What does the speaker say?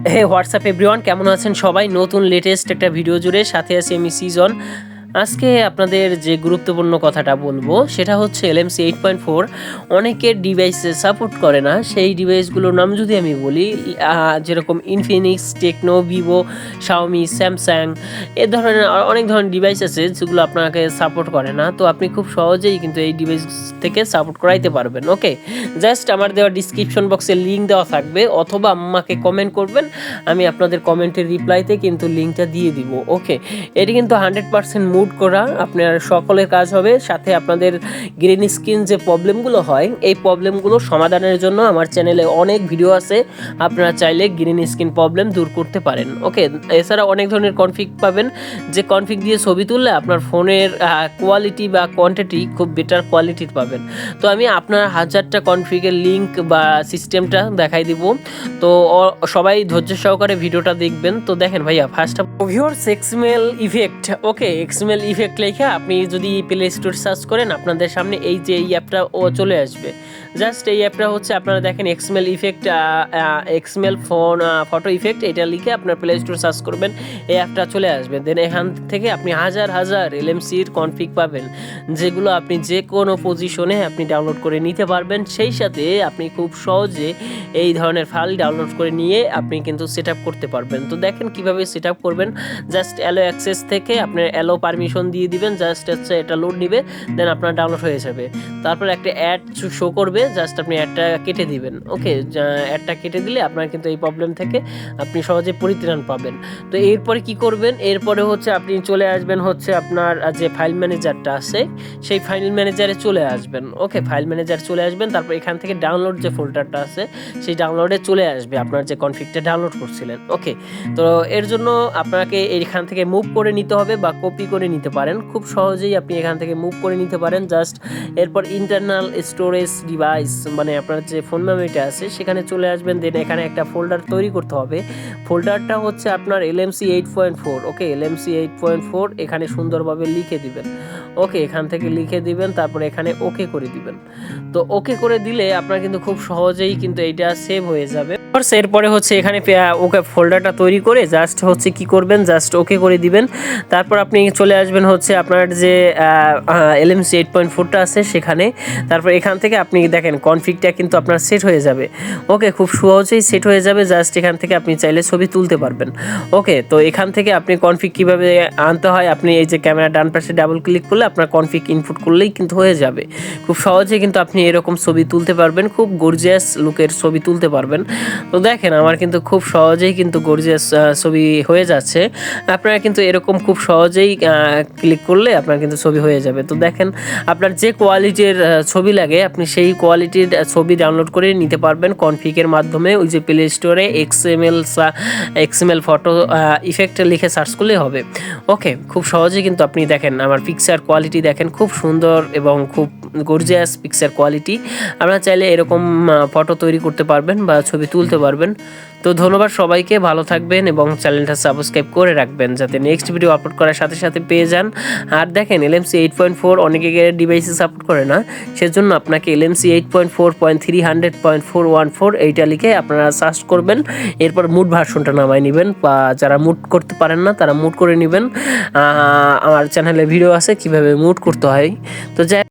WhatsApp everyone, কেমন আছেন সবাই? নতুন লেটেস্ট একটা ভিডিও জুড়ে সাথে আছি আমি সিজন। আজকে আপনাদের যে গুরুত্বপূর্ণ কথাটা বলবো সেটা হচ্ছে এলএমসি 8.4 অনেকের ডিভাইসে সাপোর্ট করে না। সেই ডিভাইসগুলোর নাম যদি আমি বলি, যেরকম Infinix, Tecno, Vivo, Xiaomi, Samsung, এ ধরনের অনেক ধরনের ডিভাইস আছে যেগুলো আপনাকে সাপোর্ট করে না। তো আপনি খুব সহজেই কিন্তু এই ডিভাইস থেকে সাপোর্ট করাইতে পারবেন। ওকে, জাস্ট আমার দেওয়া ডিসক্রিপশন বক্সে লিঙ্ক দেওয়া থাকবে, অথবা আমাকে কমেন্ট করবেন, আমি আপনাদের কমেন্টের রিপ্লাইতে কিন্তু লিঙ্কটা দিয়ে দিব। ওকে, এটি কিন্তু 100% মুড করা, আপনার সকলের কাজ হবে। সাথে আপনাদের গ্রিন স্ক্রিন যে প্রবলেমগুলো হয়, এই প্রবলেমগুলো সমাধানের জন্য আমার চ্যানেলে অনেক ভিডিও আছে, আপনারা চাইলে গ্রিন স্ক্রিন প্রবলেম দূর করতে পারেন। ওকে, এছাড়া অনেক ধরনের কনফিগ পাবেন, যে কনফিগ দিয়ে ছবি তুললে আপনার ফোনের কোয়ালিটি বা কোয়ান্টিটি খুব বেটার কোয়ালিটির পাবেন। তো আমি আপনার 1000টা কনফিগের লিঙ্ক বা সিস্টেমটা দেখাই দিব। তো সবাই ধৈর্য সহকারে ভিডিওটা দেখবেন। তো দেখেন ভাইয়া, ফার্স্ট ভিউয়ার্স, এক্সএমএল ইফেক্ট। ওকে, এক্সএমএল ইফেক্ট লেখা আপনি যদি প্লে স্টোর সার্চ করেন, আপনাদের সামনে এই যে এই অ্যাপটা চলে আসবে। জাস্ট এই অ্যাপটা হচ্ছে, আপনারা দেখেন XML effect, XML photo effect, এটা লিখে আপনার প্লে স্টোর সার্চ করবেন, এই অ্যাপটা চলে আসবে। দেন এখান থেকে আপনি হাজার হাজার এলএমসির কনফিগ পাবেন, যেগুলো আপনি যে কোনো পজিশনে আপনি ডাউনলোড করে নিতে পারবেন। সেই সাথে আপনি খুব সহজে এই ধরনের ফাইল ডাউনলোড করে নিয়ে আপনি কিন্তু সেট আপ করতে পারবেন। তো দেখেন কিভাবে সেট আপ করবেন। জাস্ট অ্যালো অ্যাক্সেস থেকে আপনার অ্যালো পারমিশন দিয়ে দিবেন, জাস্ট হচ্ছে এটা লোড নিবে, দেন আপনার ডাউনলোড হয়ে যাবে। তারপর একটা অ্যাড শো করবে, জাস্ট আপনি অ্যাডটা কেটে দিবেন। ওকে, অ্যাডটা কেটে দিলে আপনার কিন্তু এই প্রবলেম থেকে আপনি সহজে পরিত্রাণ পাবেন। তো এরপরে কি করবেন, এরপরে হচ্ছে আপনি চলে আসবেন হচ্ছে আপনার যে ফাইল ম্যানেজারটা আছে, সেই ফাইল ম্যানেজারে চলে আসবেন। ওকে, ফাইল ম্যানেজার চলে আসবেন, তারপর এখান থেকে ডাউনলোড যে ফোল্ডারটা আছে, সেই ডাউনলোডে চলে আসবে আপনার যে কনফিগটা ডাউনলোড করছিলেন। ওকে, তো এর জন্য আপনাকে এখান থেকে মুভ করে নিতে হবে বা কপি করে নিতে পারেন, খুব সহজেই আপনি এখান থেকে মুভ করে নিতে পারেন। জাস্ট এরপর ইন্টারনাল স্টোরেজ ডিভাইস, মানে আপনার যে ফোন মেমোরিটা আছে সেখানে চলে আসবেন। দেন এখানে একটা ফোল্ডার তৈরি করতে হবে। ফোল্ডারটা হচ্ছে আপনার এলএমসি 8.4। ওকে, এলএমসি 8.4 এখানে সুন্দরভাবে লিখে দিবেন। ওকে, এখান থেকে লিখে দিবেন, তারপরে এখানে ওকে করে দিবেন। তো ওকে করে দিলে আপনার কিন্তু খুব সহজেই কিন্তু এইটা সেভ হয়ে যাবে। এরপরে হচ্ছে এখানে ওকে ফোল্ডারটা তৈরি করে জাস্ট হচ্ছে কি করবেন, জাস্ট ওকে করে দিবেন। তারপর আপনি চলে আসবেন হচ্ছে আপনার যে এলএমসি 8.4টা আছে সেখানে। তারপর এখান থেকে আপনি দেখেন কনফিগটা কিন্তু আপনার সেট হয়ে যাবে। ওকে, খুব সহজেই সেট হয়ে যাবে। জাস্ট এখান থেকে আপনি চাইলে ছবি তুলতে পারবেন। ওকে, তো এখান থেকে আপনি কনফিগ কীভাবে আনতে হয়, আপনি এই যে ক্যামেরা ডান পাশে ডাবল ক্লিক করলে আপনার কনফিগ ইনপুট করলেই কিন্তু হয়ে যাবে। খুব সহজে কিন্তু আপনি এরকম ছবি তুলতে পারবেন, খুব গর্জিয়াস লুকের ছবি তুলতে পারবেন। তো দেখেন আমার কিন্তু খুব সহজেই কিন্তু গর্জিয়াস ছবি হয়ে যাচ্ছে। আপনারা কিন্তু এরকম খুব সহজেই ক্লিক করলে আপনার কিন্তু ছবি হয়ে যাবে। তো দেখেন আপনার যে কোয়ালিটির ছবি লাগে আপনি সেই কোয়ালিটির ছবি ডাউনলোড করে নিতে পারবেন কনফিগের মাধ্যমে। ওই যে প্লে স্টোরে এক্সএমএল ফটো ইফেক্ট লিখে সার্চ করলে হবে। ওকে, খুব সহজেই কিন্তু আপনি দেখেন আমার পিকচার কোয়ালিটি দেখেন, খুব সুন্দর এবং খুব গর্জিয়াস পিকচার কোয়ালিটি। আপনারা চাইলে এরকম ফটো তৈরি করতে পারবেন বা ছবি তুলতে পারবেন। তো ধন্যবাদ সবাইকে, ভালো থাকবেন এবং চ্যানেলটা সাবস্ক্রাইব করে রাখবেন যাতে নেক্সট ভিডিও আপলোড করার সাথে সাথে পেয়ে যান। আর দেখেন এলএমসি 8.4 অনেকে ডিভাইসে সাপোর্ট করে না, সেজন্য আপনাকে এলএমসি 8.4.300.414 এইটা লিখে আপনারা সার্চ করবেন। এরপর মুড ভার্সনটা নামায় নেবেন, বা যারা মুড করতে পারেন না তারা মুড করে নেবেন। আমার চ্যানেলে ভিডিও আছে কীভাবে মুড করতে হয়। তো